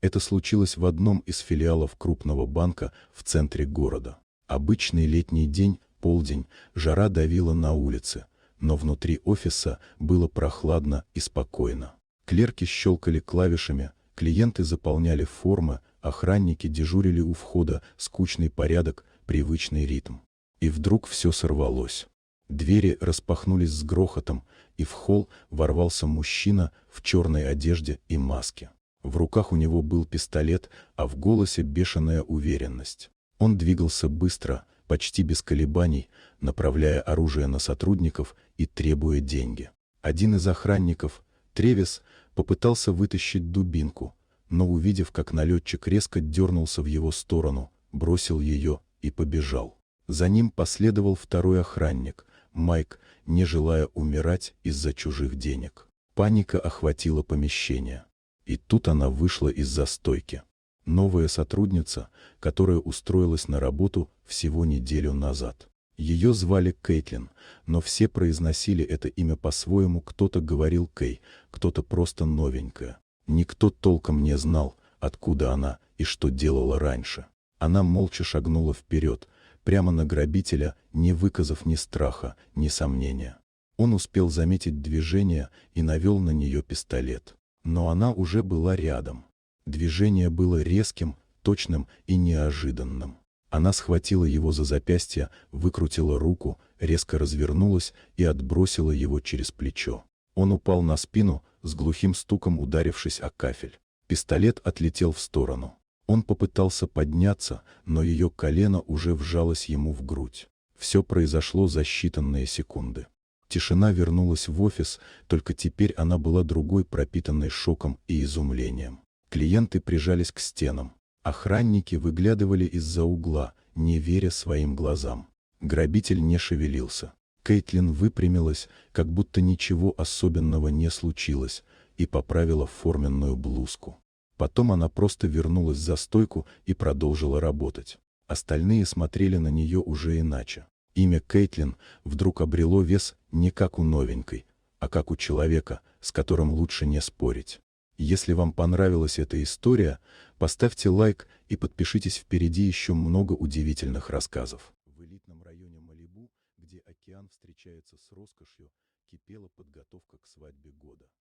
Это случилось в одном из филиалов крупного банка в центре города. Обычный летний день, полдень, жара давила на улице, но внутри офиса было прохладно и спокойно. Клерки щелкали клавишами, клиенты заполняли формы, охранники дежурили у входа, скучный порядок, привычный ритм. И вдруг все сорвалось. Двери распахнулись с грохотом, и в холл ворвался мужчина в черной одежде и маске. В руках у него был пистолет, а в голосе бешеная уверенность. Он двигался быстро, почти без колебаний, направляя оружие на сотрудников и требуя деньги. Один из охранников, Тревис, попытался вытащить дубинку, но, увидев, как налетчик резко дернулся в его сторону, бросил ее и побежал. За ним последовал второй охранник, Майк, не желая умирать из-за чужих денег. Паника охватила помещение. И тут она вышла из-за стойки. Новая сотрудница, которая устроилась на работу всего неделю назад. Ее звали Кейтлин, но все произносили это имя по-своему, кто-то говорил Кей, кто-то просто новенькая. Никто толком не знал, откуда она и что делала раньше. Она молча шагнула вперед, прямо на грабителя, не выказав ни страха, ни сомнения. Он успел заметить движение и навел на нее пистолет. Но она уже была рядом. Движение было резким, точным и неожиданным. Она схватила его за запястье, выкрутила руку, резко развернулась и отбросила его через плечо. Он упал на спину, с глухим стуком ударившись о кафель. Пистолет отлетел в сторону. Он попытался подняться, но ее колено уже вжалось ему в грудь. Все произошло за считанные секунды. Тишина вернулась в офис, только теперь она была другой, пропитанной шоком и изумлением. Клиенты прижались к стенам. Охранники выглядывали из-за угла, не веря своим глазам. Грабитель не шевелился. Кейтлин выпрямилась, как будто ничего особенного не случилось, и поправила форменную блузку. Потом она просто вернулась за стойку и продолжила работать. Остальные смотрели на нее уже иначе. Имя Кейтлин вдруг обрело вес не как у новенькой, а как у человека, с которым лучше не спорить. Если вам понравилась эта история, поставьте лайк и подпишитесь, впереди еще много удивительных рассказов. В элитном районе Малибу, где океан встречается с роскошью, кипела подготовка к свадьбе года.